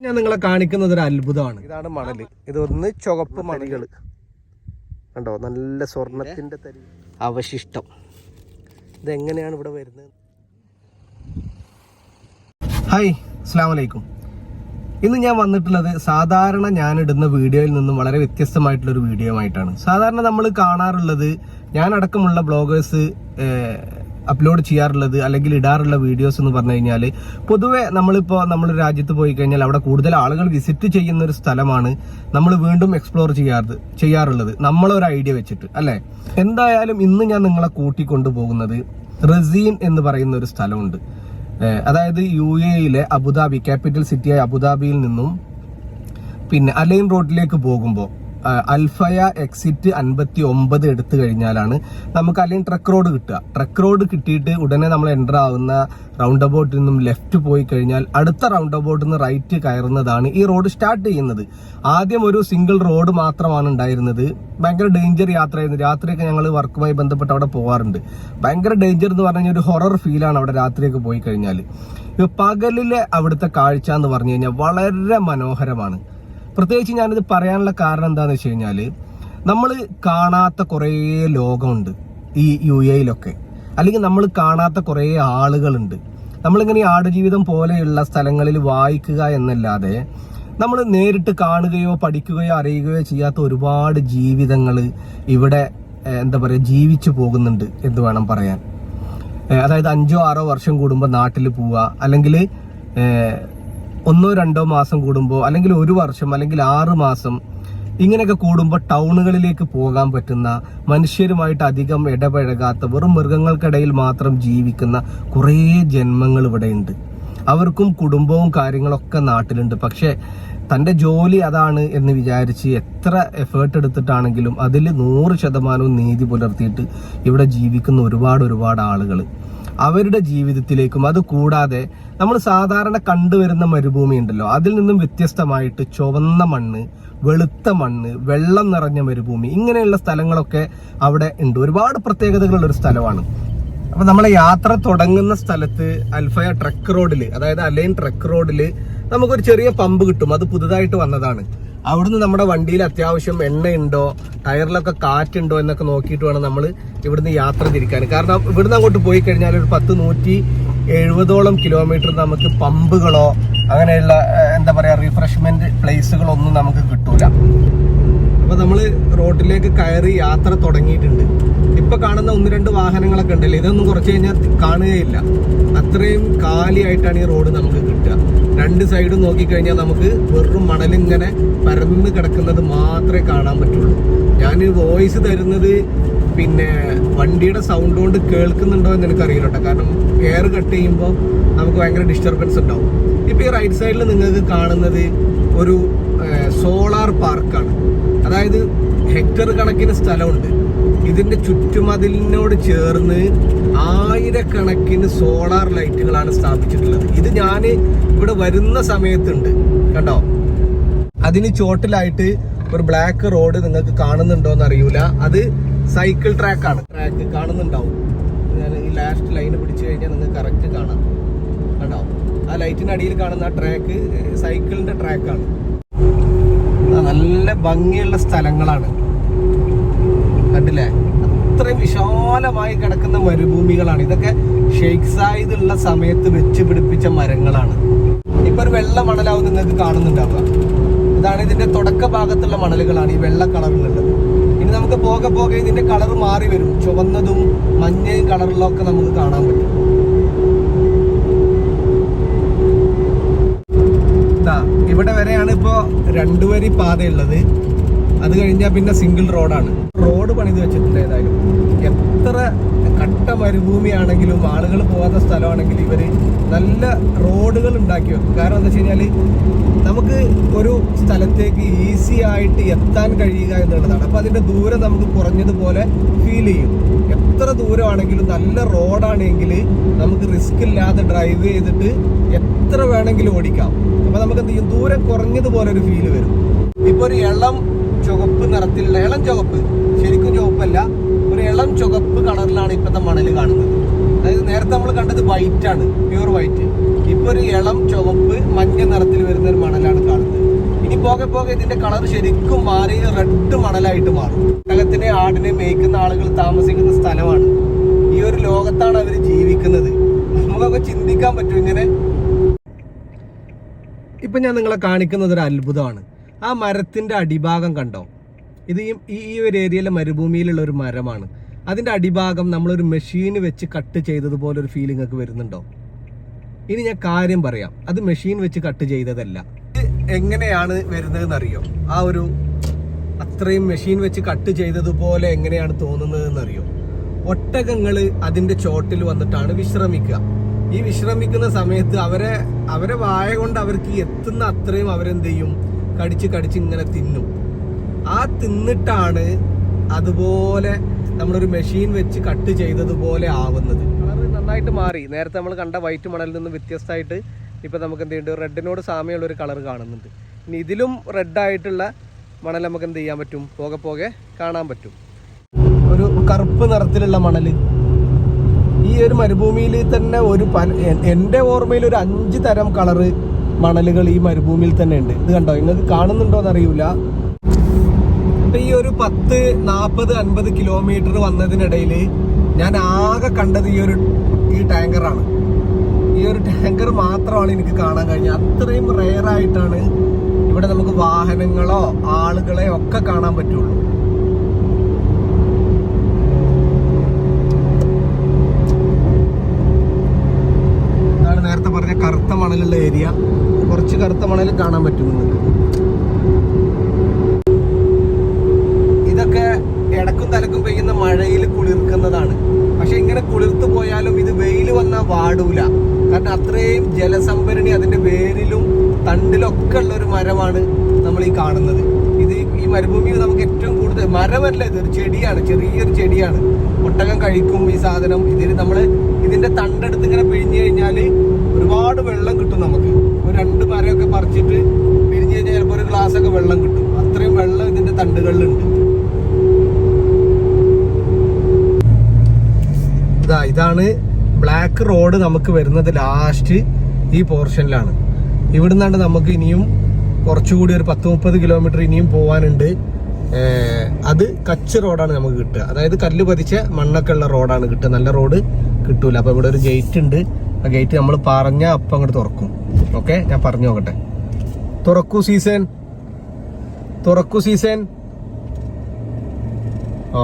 ഞാൻ നിങ്ങളെ കാണിക്കുന്നത് ഒരു അത്ഭുതമാണ്. ഇതാണ് മണല്. ഇതൊന്ന് ചുവപ്പ് മണികൾ കണ്ടോ, നല്ല സ്വർണത്തിന്റെ തരി അവശിഷ്ടം. ഇതെങ്ങനെയാണ് ഇവിടെ വരുന്നത്? ഹായ്, അസ്സലാമു അലൈക്കും. ഇന്ന് ഞാൻ വന്നിട്ടുള്ളത് സാധാരണ ഞാൻ ഇടുന്ന വീഡിയോയിൽ നിന്നും വളരെ വ്യത്യസ്തമായിട്ടുള്ളൊരു വീഡിയോ ആയിട്ടാണ്. സാധാരണ നമ്മൾ കാണാറുള്ളത്, ഞാൻ അടക്കമുള്ള ബ്ലോഗേഴ്സ് അപ്ലോഡ് ചെയ്യാറുള്ളത് അല്ലെങ്കിൽ ഇടാറുള്ള വീഡിയോസ് എന്ന് പറഞ്ഞു കഴിഞ്ഞാൽ, പൊതുവെ നമ്മൾ രാജ്യത്ത് പോയി കഴിഞ്ഞാൽ അവിടെ കൂടുതൽ ആളുകൾ വിസിറ്റ് ചെയ്യുന്ന ഒരു സ്ഥലമാണ് നമ്മൾ വീണ്ടും എക്സ്പ്ലോർ ചെയ്യാറുള്ളത് നമ്മളൊരു ഐഡിയ വെച്ചിട്ട്, അല്ലെ? എന്തായാലും ഇന്ന് ഞാൻ നിങ്ങളെ കൂട്ടിക്കൊണ്ടു പോകുന്നത് റസീൻ എന്ന് പറയുന്ന ഒരു സ്ഥലമുണ്ട്. അതായത് UAE അബുദാബി, ക്യാപിറ്റൽ സിറ്റിയായ അബുദാബിയിൽ നിന്നും പിന്നെ അലൈൻ റോഡിലേക്ക് പോകുമ്പോൾ അൽഫയ എക്സിറ്റ് 59 എടുത്തു കഴിഞ്ഞാലാണ് നമുക്ക് അല്ലെങ്കിൽ ട്രക്ക് റോഡ് കിട്ടുക. ട്രക്ക് റോഡ് കിട്ടിയിട്ട് ഉടനെ നമ്മൾ എൻ്റർ ആവുന്ന റൗണ്ട് അബൌട്ടിൽ നിന്നും ലെഫ്റ്റ് പോയി കഴിഞ്ഞാൽ അടുത്ത റൗണ്ട് അബൌട്ടിൽ നിന്ന് റൈറ്റ് കയറുന്നതാണ് ഈ റോഡ് സ്റ്റാർട്ട് ചെയ്യുന്നത്. ആദ്യം ഒരു സിംഗിൾ റോഡ് മാത്രമാണ് ഉണ്ടായിരുന്നത്. ഭയങ്കര ഡേഞ്ചർ യാത്രയായിരുന്നു. രാത്രിയൊക്കെ ഞങ്ങൾ വർക്കുമായി ബന്ധപ്പെട്ട് അവിടെ പോകാറുണ്ട്. ഭയങ്കര ഡേഞ്ചർ എന്ന് പറഞ്ഞാൽ ഒരു ഹൊറർ ഫീലാണ് അവിടെ രാത്രിയൊക്കെ പോയി കഴിഞ്ഞാൽ. പകലിലെ അവിടുത്തെ കാഴ്ച എന്ന് പറഞ്ഞു കഴിഞ്ഞാൽ വളരെ മനോഹരമാണ്. പ്രത്യേകിച്ച് ഞാനിത് പറയാനുള്ള കാരണം എന്താണെന്ന് വെച്ച് കഴിഞ്ഞാൽ, നമ്മൾ കാണാത്ത കുറേ ലോകമുണ്ട് ഈ UAE അല്ലെങ്കിൽ നമ്മൾ കാണാത്ത കുറേ ആളുകളുണ്ട്. നമ്മളിങ്ങനെ ഈ ആടുജീവിതം പോലെയുള്ള സ്ഥലങ്ങളിൽ വായിക്കുക എന്നല്ലാതെ നമ്മൾ നേരിട്ട് കാണുകയോ പഠിക്കുകയോ അറിയുകയോ ചെയ്യാത്ത ഒരുപാട് ജീവിതങ്ങൾ ഇവിടെ ജീവിച്ചു പോകുന്നുണ്ട് എന്ന് വേണം പറയാൻ. അതായത് 5-6 വർഷം കൂടുമ്പോൾ നാട്ടിൽ പോവുക, അല്ലെങ്കിൽ 1-2 മാസം കൂടുമ്പോൾ, അല്ലെങ്കിൽ 1 വർഷം, അല്ലെങ്കിൽ 6 മാസം ഇങ്ങനെയൊക്കെ കൂടുമ്പോൾ ടൗണുകളിലേക്ക് പോകാൻ പറ്റുന്ന, മനുഷ്യരുമായിട്ട് അധികം ഇടപഴകാത്ത, വെറും മൃഗങ്ങൾക്കിടയിൽ മാത്രം ജീവിക്കുന്ന കുറേ ജന്മങ്ങൾ ഇവിടെയുണ്ട്. അവർക്കും കുടുംബവും കാര്യങ്ങളൊക്കെ നാട്ടിലുണ്ട്. പക്ഷെ തൻ്റെ ജോലി അതാണ് എന്ന് വിചാരിച്ച് എത്ര എഫേർട്ട് എടുത്തിട്ടാണെങ്കിലും അതിൽ 100% നീതി പുലർത്തിയിട്ട് ഇവിടെ ജീവിക്കുന്ന ഒരുപാട് ആളുകൾ, അവരുടെ ജീവിതത്തിലേക്കും, അത് കൂടാതെ നമ്മൾ സാധാരണ കണ്ടുവരുന്ന മരുഭൂമി ഉണ്ടല്ലോ, അതിൽ നിന്നും വ്യത്യസ്തമായിട്ട് ചുവന്ന മണ്ണ്, വെളുത്ത മണ്ണ്, വെള്ളം നിറഞ്ഞ മരുഭൂമി, ഇങ്ങനെയുള്ള സ്ഥലങ്ങളൊക്കെ അവിടെ ഉണ്ട്. ഒരുപാട് പ്രത്യേകതകളുള്ള ഒരു സ്ഥലമാണ്. അപ്പൊ നമ്മളെ യാത്ര തുടങ്ങുന്ന സ്ഥലത്ത് അൽഫയ ട്രക്ക് റോഡിൽ, അതായത് അലൈൻ ട്രക്ക് റോഡിൽ നമുക്കൊരു ചെറിയ പമ്പ് കിട്ടും. അത് പുതുതായിട്ട് വന്നതാണ്. അവിടുന്ന് നമ്മുടെ വണ്ടിയിൽ അത്യാവശ്യം എണ്ണയുണ്ടോ, ടയറിലൊക്കെ കാറ്റുണ്ടോ എന്നൊക്കെ നോക്കിയിട്ട് വേണം നമ്മൾ ഇവിടുന്ന് യാത്ര തിരിക്കാൻ. കാരണം ഇവിടുന്ന് അങ്ങോട്ട് പോയി കഴിഞ്ഞാൽ ഒരു 170 കിലോമീറ്റർ നമുക്ക് പമ്പുകളോ അങ്ങനെയുള്ള റിഫ്രഷ്മെന്റ് പ്ലേസുകളൊന്നും നമുക്ക് കിട്ടൂല. അപ്പൊ നമ്മള് റോഡിലേക്ക് കയറി യാത്ര തുടങ്ങിയിട്ടുണ്ട്. ഇപ്പൊ കാണുന്ന 1-2 വാഹനങ്ങളൊക്കെ ഉണ്ടല്ലോ, ഇതൊന്നും കുറച്ച് കഴിഞ്ഞാൽ കാണുകയില്ല. അത്രയും കാലിയായിട്ടാണ് ഈ റോഡ് നമുക്ക് കിട്ടുക. 2 സൈഡും നോക്കിക്കഴിഞ്ഞാൽ നമുക്ക് വെറും മണലിങ്ങനെ പരന്ന് കിടക്കുന്നത് മാത്രമേ കാണാൻ പറ്റുള്ളൂ. ഞാൻ വോയിസ് തരുന്നത് പിന്നെ വണ്ടിയുടെ സൗണ്ട് കൊണ്ട് കേൾക്കുന്നുണ്ടോ എന്ന് എനിക്കറിയില്ല കേട്ടോ. കാരണം എയർ കട്ട് ചെയ്യുമ്പോൾ നമുക്ക് ഭയങ്കര ഡിസ്റ്റർബൻസ് ഉണ്ടാവും. ഇപ്പൊ ഈ റൈറ്റ് സൈഡിൽ നിങ്ങൾക്ക് കാണുന്നത് ഒരു സോളാർ പാർക്കാണ്. അതായത് ഹെക്ടർ കണക്കിന് സ്ഥലമുണ്ട്. ഇതിന്റെ ചുറ്റുമതിലിനോട് ചേർന്ന് 1000 സോളാർ ലൈറ്റുകളാണ് സ്ഥാപിച്ചിട്ടുള്ളത്. ഇത് ഞാൻ ഇവിടെ വരുന്ന സമയത്തുണ്ട് കണ്ടോ. അതിന് ചോട്ടിലായിട്ട് ഒരു ബ്ലാക്ക് റോഡ് നിങ്ങൾക്ക് കാണുന്നുണ്ടോന്ന് അറിയൂല. അത് സൈക്കിൾ ട്രാക്ക് കാണുന്നുണ്ടാവും. ഞാൻ ഈ ലാസ്റ്റ് ലൈന് പിടിച്ചു കഴിഞ്ഞാൽ നിങ്ങൾക്ക് കറക്റ്റ് കാണാം. കണ്ടോ, ആ ലൈറ്റിനടിയിൽ കാണുന്ന ആ ട്രാക്ക് സൈക്കിളിന്റെ ട്രാക്കാണ്. നല്ല ഭംഗിയുള്ള സ്ഥലങ്ങളാണ്, കണ്ടില്ലേ? അത്രയും വിശാലമായി കിടക്കുന്ന മരുഭൂമികളാണ്. ഇതൊക്കെ ഷെയ്ഖ് സായിദ് ഉള്ള സമയത്ത് വെച്ച് പിടിപ്പിച്ച മരങ്ങളാണ്. ഇപ്പൊ ഒരു വെള്ള മണലാവും നിങ്ങൾക്ക് കാണുന്നുണ്ടാവുക. ഇതാണ് ഇതിന്റെ തുടക്ക ഭാഗത്തുള്ള മണലുകളാണ് ഈ വെള്ള കളറിലുള്ളത്. ഇനി നമുക്ക് പോകെ ഇതിന്റെ കളർ മാറി വരും. ചുവന്നതും മഞ്ഞയും കളറിലൊക്കെ നമുക്ക് കാണാൻ പറ്റും. ഇവിടെ വരെയാണ് ഇപ്പോ 2 വരി പാതയുള്ളത്. അത് കഴിഞ്ഞാൽ പിന്നെ സിംഗിൾ റോഡാണ്. റോഡ് പണിത് വെച്ചിട്ടുണ്ട്. ഏതായാലും എത്ര കട്ട മരുഭൂമിയാണെങ്കിലും ആളുകൾ പോകാത്ത സ്ഥലമാണെങ്കിലും ഇവര് നല്ല റോഡുകൾ ഉണ്ടാക്കി വെക്കും. കാരണം എന്താ വെച്ച് കഴിഞ്ഞാൽ നമുക്ക് ഒരു സ്ഥലത്തേക്ക് ഈസി ആയിട്ട് എത്താൻ കഴിയുക എന്നുള്ളതാണ്. അപ്പൊ അതിന്റെ ദൂരം നമുക്ക് കുറഞ്ഞതുപോലെ ഫീൽ ചെയ്യും. എത്ര ദൂരമാണെങ്കിലും നല്ല റോഡാണെങ്കിൽ നമുക്ക് റിസ്ക് ഇല്ലാതെ ഡ്രൈവ് ചെയ്തിട്ട് എത്ര വേണമെങ്കിലും ഓടിക്കാം. അപ്പൊ നമുക്ക് എന്ത് ചെയ്യും, ദൂരം കുറഞ്ഞതുപോലെ ഒരു ഫീല് വരും. ഇപ്പൊ ഒരു ഇളം ചുവപ്പ് നിറത്തിലുള്ള, ഇളം ചുവപ്പ്, ശരിക്കും ചുവപ്പല്ല, ഒരു ഇളം ചുവപ്പ് കളറിലാണ് ഇപ്പോഴത്തെ മണല് കാണുന്നത്. അതായത് നേരത്തെ നമ്മൾ കണ്ടത് വൈറ്റ് ആണ്, പ്യൂർ വൈറ്റ്. ഇപ്പൊ ഒരു ഇളം ചുവപ്പ് മഞ്ഞ നിറത്തിൽ വരുന്ന ഒരു മണലാണ് കാണുന്നത്. ഇനി പോകെ പോകെ ഇതിന്റെ കളർ ശരിക്കും മാറി റെഡ് മണലായിട്ട് മാറും. ഒട്ടകത്തിനെ ആടിനെ മേയ്ക്കുന്ന ആളുകൾ താമസിക്കുന്ന സ്ഥലമാണ്. ഈ ഒരു ലോകത്താണ് അവർ ജീവിക്കുന്നത്. നമുക്കൊക്കെ ചിന്തിക്കാൻ പറ്റും ഇങ്ങനെ. ഇപ്പൊ ഞാൻ നിങ്ങളെ കാണിക്കുന്നത് ഒരു അത്ഭുതമാണ്. ആ മരത്തിന്റെ അടിഭാഗം കണ്ടോ? ഇത് ഈ ഒരു ഏരിയയിലെ മരുഭൂമിയിലുള്ള ഒരു മരമാണ്. അതിന്റെ അടിഭാഗം നമ്മളൊരു മെഷീന് വെച്ച് കട്ട് ചെയ്തതുപോലെ ഒരു ഫീലിംഗ് ഒക്കെ വരുന്നുണ്ടോ? ഇനി ഞാൻ കാര്യം പറയാം, അത് മെഷീൻ വെച്ച് കട്ട് ചെയ്തതല്ല. എങ്ങനെയാണ് വരുന്നതെന്ന് അറിയോ? ആ ഒരു അത്രയും മെഷീൻ വെച്ച് കട്ട് ചെയ്തതുപോലെ എങ്ങനെയാണ് തോന്നുന്നതെന്ന് അറിയോ? ഒട്ടകങ്ങള് അതിന്റെ ചോട്ടിൽ വന്നിട്ടാണ് വിശ്രമിക്കുക. ഈ വിശ്രമിക്കുന്ന സമയത്ത് അവരെ വായ കൊണ്ട് അവർക്ക് എത്തുന്ന അത്രയും അവരെന്ത് ചെയ്യും? കടിച്ച് ഇങ്ങനെ തിന്നും. ആ തിന്നിട്ടാണ് അതുപോലെ നമ്മളൊരു മെഷീൻ വെച്ച് കട്ട് ചെയ്തതുപോലെ ആവുന്നത്. കളർ നന്നായിട്ട് മാറി. നേരത്തെ നമ്മൾ കണ്ട വൈറ്റ് മണലിൽ നിന്ന് വ്യത്യസ്തമായിട്ട് ഇപ്പം നമുക്ക് എന്ത് ചെയ്യുന്നുണ്ട്? റെഡിനോട് സാമ്യമുള്ളൊരു കളർ കാണുന്നുണ്ട്. ഇനി ഇതിലും റെഡായിട്ടുള്ള മണൽ നമുക്ക് എന്ത് ചെയ്യാൻ പറ്റും? പോകെ പോകെ കാണാൻ പറ്റും. ഒരു കറുപ്പ് നിറത്തിലുള്ള മണൽ ഈ ഒരു മരുഭൂമിയിൽ തന്നെ എൻ്റെ ഓർമ്മയിൽ ഒരു 5 തരം കളറ് മണലുകൾ ഈ മരുഭൂമിയിൽ തന്നെ ഉണ്ട്. ഇത് കണ്ടോ? നിങ്ങൾക്ക് കാണുന്നുണ്ടോ എന്നറിയില്ല. ഈ ഒരു 10, 40, 50 കിലോമീറ്റർ വന്നതിനിടയിൽ ഞാൻ ആകെ കണ്ടത് ഈ ടാങ്കറാണ്. ഈ ഒരു ടാങ്കർ മാത്രമാണ് എനിക്ക് കാണാൻ കഴിഞ്ഞത്. അത്രയും റെയറായിട്ടാണ് ഇവിടെ നമുക്ക് വാഹനങ്ങളോ ആളുകളെ ഒക്കെ കാണാൻ പറ്റുള്ളൂ. ഇതാണ് നേരത്തെ പറഞ്ഞ കറുത്ത മണലുള്ള ഏരിയ. കുറച്ച് കറുത്ത മണൽ കാണാൻ പറ്റും നിങ്ങൾക്ക്. ഇതൊക്കെ ഇടക്കും തലക്കും പെയ്യുന്ന മഴയിൽ കുളിർക്കുന്നതാണ്. പക്ഷെ ഇങ്ങനെ കുളിർത്തു പോയാലും ഇത് വെയിൽ വന്നാൽ വാടൂല. കാരണം അത്രയും ജലസംഭരണി അതിന്റെ വേരിലും തണ്ടിലൊക്കെ ഉള്ള ഒരു മരമാണ് നമ്മൾ ഈ കാണുന്നത്. ഇത് ഈ മരുഭൂമിയിൽ നമുക്ക് ഏറ്റവും കൂടുതൽ മരമല്ല, ഇതൊരു ചെടിയാണ്, ചെറിയൊരു ചെടിയാണ്. ഒട്ടകം കഴിക്കും ഈ സാധനം. ഇതിന്റെ തണ്ടെടുത്ത് ഇങ്ങനെ പിഴിഞ്ഞു കഴിഞ്ഞാൽ ഒരുപാട് വെള്ളം കിട്ടും നമുക്ക്. ഒരു 2 മരമൊക്കെ പറിച്ചിട്ട് പിഴിഞ്ഞു കഴിഞ്ഞാൽ ചിലപ്പോൾ ഒരു ഗ്ലാസ് ഒക്കെ വെള്ളം കിട്ടും. അത്രയും വെള്ളം ഇതിന്റെ തണ്ടുകളിലുണ്ട്. ഇതാണ് ബ്ലാക്ക് റോഡ് നമുക്ക് വരുന്നത് ലാസ്റ്റ് ഈ പോർഷനിലാണ്. ഇവിടുന്നാണ്ട് നമുക്ക് ഇനിയും കുറച്ചുകൂടി ഒരു 10-30 കിലോമീറ്റർ ഇനിയും പോകാനുണ്ട്. അത് കച്ച് റോഡാണ് നമുക്ക് കിട്ടുക. അതായത് കല്ല് പതിച്ച മണ്ണൊക്കെ ഉള്ള റോഡാണ് കിട്ടുക. നല്ല റോഡ് കിട്ടൂല. അപ്പൊ ഇവിടെ ഒരു ഗേറ്റ് ഉണ്ട്. ആ ഗേറ്റ് നമ്മൾ പറഞ്ഞ അപ്പം അങ്ങോട്ട് തുറക്കും. ഓക്കെ, ഞാൻ പറഞ്ഞു നോക്കട്ടെ. തുറക്കൂ സീസൺ.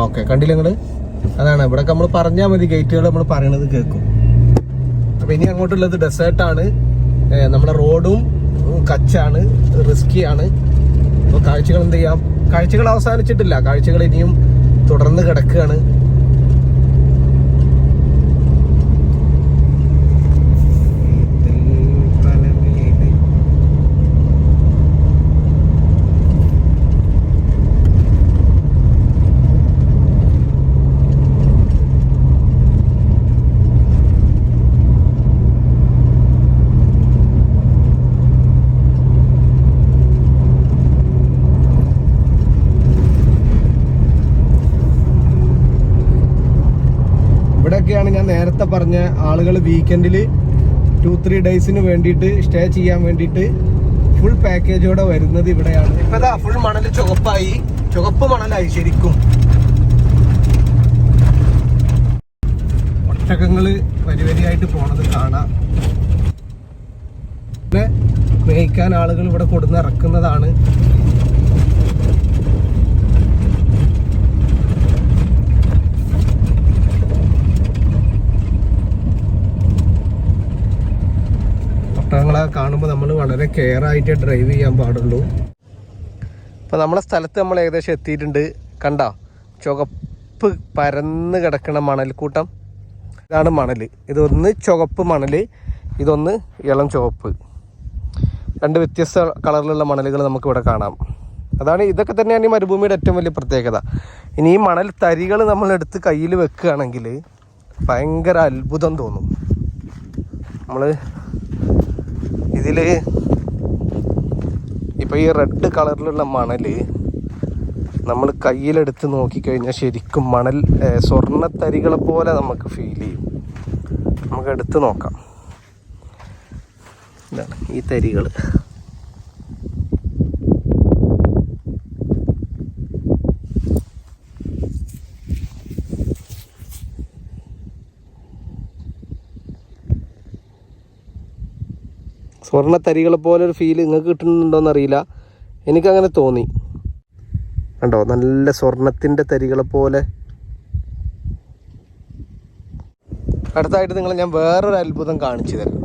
ഓക്കെ, കണ്ടില്ല നിങ്ങള്? അതാണ് ഇവിടെ നമ്മൾ പറഞ്ഞാൽ മതി, ഗേറ്റുകൾ നമ്മൾ പറയണത് കേൾക്കും. അപ്പൊ ഇനി അങ്ങോട്ടുള്ളത് ഡെസേർട്ടാണ്. നമ്മുടെ റോഡും കച്ചാണ്, റിസ്കിയാണ്. അപ്പോൾ കാഴ്ചകൾ എന്ത് ചെയ്യാം? കാഴ്ചകൾ അവസാനിച്ചിട്ടില്ല. കാഴ്ചകൾ ഇനിയും തുടർന്ന് കിടക്കുകയാണ്. ഇവിടെയൊക്കെയാണ് ഞാൻ നേരത്തെ പറഞ്ഞ ആളുകൾ വീക്കെൻഡിൽ 2-3 ഡേയ്സിന് വേണ്ടിയിട്ട് സ്റ്റേ ചെയ്യാൻ വേണ്ടിയിട്ട് ഫുൾ പാക്കേജോടെ വരുന്നത് ഇവിടെയാണ്. ഇപ്പൊ ഫുൾ മണൽ ചുവപ്പ് മണലായി ശരിക്കും. ഒട്ടകങ്ങള് വരിവരിയായിട്ട് പോണത് കാണാം. പിന്നെ മേയ്ക്കാൻ ആളുകൾ ഇവിടെ കൊടുന്ന് ഇറക്കുന്നതാണ്. ഒട്ടകങ്ങളെ കാണുമ്പോൾ നമ്മൾ വളരെ കെയർ ആയിട്ട് ഡ്രൈവ് ചെയ്യാൻ പാടുള്ളൂ. ഇപ്പം നമ്മളെ സ്ഥലത്ത് നമ്മൾ ഏകദേശം എത്തിയിട്ടുണ്ട്. കണ്ടോ? ചുവപ്പ് പരന്ന് കിടക്കണ മണൽക്കൂട്ടം. ഇതാണ് മണൽ. ഇതൊന്ന് ചുവപ്പ് മണൽ, ഇതൊന്ന് ഇളം ചുവപ്പ്. 2 വ്യത്യസ്ത കളറിലുള്ള മണലുകൾ നമുക്കിവിടെ കാണാം. ഇതൊക്കെ തന്നെയാണ് ഈ മരുഭൂമിയുടെ ഏറ്റവും വലിയ പ്രത്യേകത. ഇനി ഈ മണൽ തരികൾ നമ്മളെടുത്ത് കയ്യിൽ വെക്കുകയാണെങ്കിൽ ഭയങ്കര അത്ഭുതം തോന്നും. നമ്മൾ ഇതിൽ ഇപ്പോൾ ഈ റെഡ് കളറിലുള്ള മണൽ നമ്മൾ കയ്യിലെടുത്ത് നോക്കിക്കഴിഞ്ഞാൽ ശരിക്കും മണൽ സ്വർണ്ണത്തരികളെ പോലെ നമുക്ക് ഫീൽ ചെയ്യും. നമുക്ക് എടുത്ത് നോക്കാം. ഇതാണ് ഈ തരികൾ. സ്വർണ്ണ തരികളെ പോലെ ഒരു ഫീൽ നിങ്ങൾക്ക് കിട്ടുന്നുണ്ടോയെന്ന് അറിയില്ല, എനിക്കങ്ങനെ തോന്നി. കണ്ടോ, നല്ല സ്വർണത്തിൻ്റെ തരികളെ പോലെ. അടുത്തായിട്ട് നിങ്ങളെ ഞാൻ വേറൊരു അത്ഭുതം കാണിച്ചു തരാം.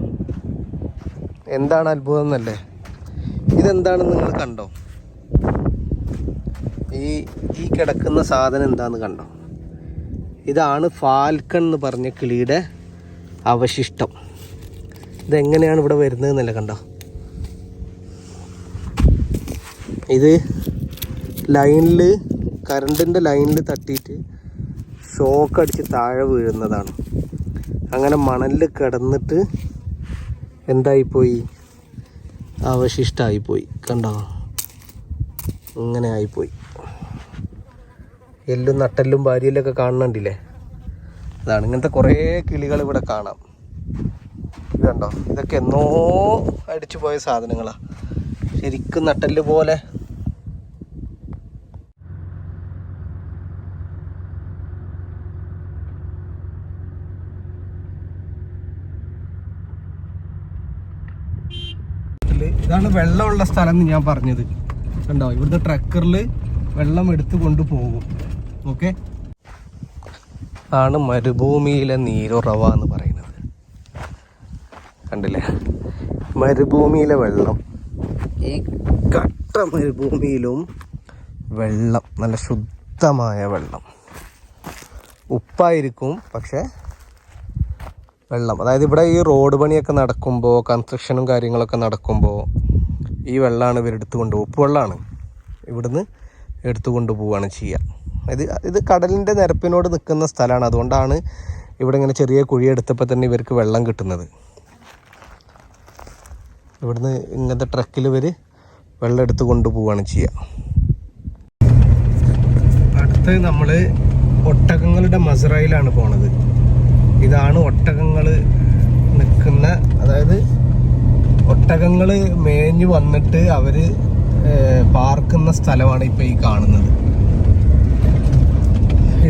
എന്താണ് അത്ഭുതം എന്നല്ലേ, ഇതെന്താണെന്ന് നിങ്ങൾ കണ്ടോ? ഈ കിടക്കുന്ന സാധനം എന്താണെന്ന് കണ്ടോ? ഇതാണ് ഫാൽക്കൺ എന്ന് പറഞ്ഞ കിളിയുടെ അവശിഷ്ടം. ഇതെങ്ങനെയാണ് ഇവിടെ വരുന്നതെന്നല്ലേ, കണ്ടോ? ഇത് ലൈനിൽ, കറണ്ടിൻ്റെ ലൈനിൽ തട്ടിയിട്ട് ഷോക്ക് അടിച്ച് താഴെ വീഴുന്നതാണ്. അങ്ങനെ മണലിൽ കിടന്നിട്ട് എന്തായിപ്പോയി, അവശിഷ്ടമായിപ്പോയി. കണ്ടോ, ഇങ്ങനെ ആയിപ്പോയി. എല്ലും നട്ടെല്ലും ഭാര്യയിലൊക്കെ കാണുന്നുണ്ടില്ലേ, അതാണ്. ഇങ്ങനത്തെ കുറേ കിളികൾ ഇവിടെ കാണാം. ഇതുണ്ടോ, ഇതൊക്കെ എന്നോ അടിച്ചു പോയ സാധനങ്ങളാണ്. ശരിക്കും നട്ടെല്ല് പോലെ. ഇതാണ് വെള്ളമുള്ള സ്ഥലം എന്ന് ഞാൻ പറഞ്ഞത്. കണ്ടോ, ഇവിടുത്തെ ട്രക്കറിൽ വെള്ളം എടുത്ത് കൊണ്ടുപോകും. ഓക്കെ, ആണ് മരുഭൂമിയിലെ നീരുറവ എന്ന് പറയുന്നത്. കണ്ടില്ലേ, മരുഭൂമിയിലെ വെള്ളം. ഈ കട്ട മരുഭൂമിയിലും വെള്ളം, നല്ല ശുദ്ധമായ വെള്ളം. ഉപ്പായിരിക്കും, പക്ഷെ വെള്ളം. അതായത് ഇവിടെ ഈ റോഡ് പണിയൊക്കെ നടക്കുമ്പോൾ, കൺസ്ട്രക്ഷനും കാര്യങ്ങളൊക്കെ നടക്കുമ്പോൾ ഈ വെള്ളമാണ് ഇവരെടുത്ത് കൊണ്ടുപോകും. ഉപ്പ് വെള്ളമാണ് ഇവിടുന്ന് എടുത്തു കൊണ്ടുപോവുകയാണ് ചെയ്യുക. ഇത് കടലിൻ്റെ നിരപ്പിനോട് നിൽക്കുന്ന സ്ഥലമാണ്. അതുകൊണ്ടാണ് ഇവിടെ ഇങ്ങനെ ചെറിയ കുഴി എടുത്തപ്പോൾ തന്നെ ഇവർക്ക് വെള്ളം കിട്ടുന്നത്. ഇവിടുന്ന് ഇങ്ങനത്തെ ട്രക്കിൽ ഇവർ വെള്ളം എടുത്ത് കൊണ്ടുപോവുകയാണ് ചെയ്യുക. അടുത്ത് നമ്മൾ ഒട്ടകങ്ങളുടെ മസ്റയിലാണ് പോണത്. ഇതാണ് ഒട്ടകങ്ങൾ നിൽക്കുന്ന, അതായത് ഒട്ടകങ്ങൾ മേഞ്ഞു വന്നിട്ട് അവർ പാർക്കുന്ന സ്ഥലമാണ് ഇപ്പോൾ ഈ കാണുന്നത്.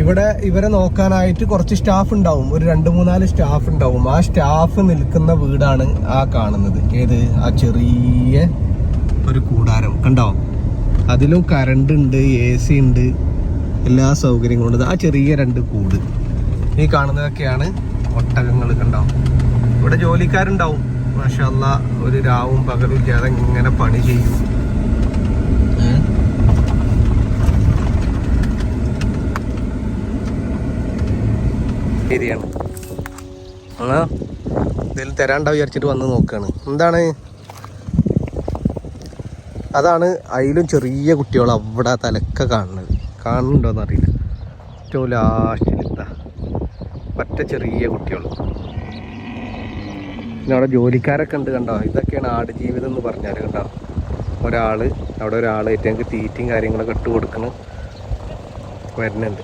ഇവിടെ ഇവരെ നോക്കാനായിട്ട് കുറച്ച് സ്റ്റാഫ് ഉണ്ടാവും, ഒരു 2-3 സ്റ്റാഫ് ഉണ്ടാവും. ആ സ്റ്റാഫ് നിൽക്കുന്ന വീടാണ് ആ കാണുന്നത്. ഏത്, ആ ചെറിയ ഒരു കൂടാരം കണ്ടോ, അതിലും കറണ്ട് ഉണ്ട്, AC ഉണ്ട്, എല്ലാ സൗകര്യങ്ങളും ഉണ്ട്. ആ ചെറിയ 2 കൂട്, ഈ കാണുന്നതൊക്കെയാണ് ഒട്ടകങ്ങൾ. കണ്ടോ, ഇവിടെ ജോലിക്കാരുണ്ടാവും. മാഷാ അല്ലാ, ഒരു രാവും പകലും ഇല്ലാതെ ഇങ്ങനെ പണി ചെയ്യും. ശരിയാണ്. എന്തെങ്കിലും തരാണ്ടാവും വിചാരിച്ചിട്ട് വന്ന് നോക്കുകയാണ്. എന്താണ്, അതാണ് അതിലും ചെറിയ കുട്ടികൾ അവിടെ തലക്ക കാണുന്നുണ്ടോയെന്ന് അറിയില്ല. ഏറ്റവും ലാസ്റ്റിലെത്താ പറ്റ ചെറിയ കുട്ടികൾ. പിന്നെ അവിടെ ജോലിക്കാരൊക്കെ ഉണ്ട്. കണ്ടോ, ഇതൊക്കെയാണ് ആടുജീവിതം എന്ന് പറഞ്ഞാൽ. കണ്ടോ, അവിടെ ഒരാൾ ഏറ്റവും തീറ്റയും കാര്യങ്ങളൊക്കെ ഇട്ട് കൊടുക്കണം വരുന്നുണ്ട്.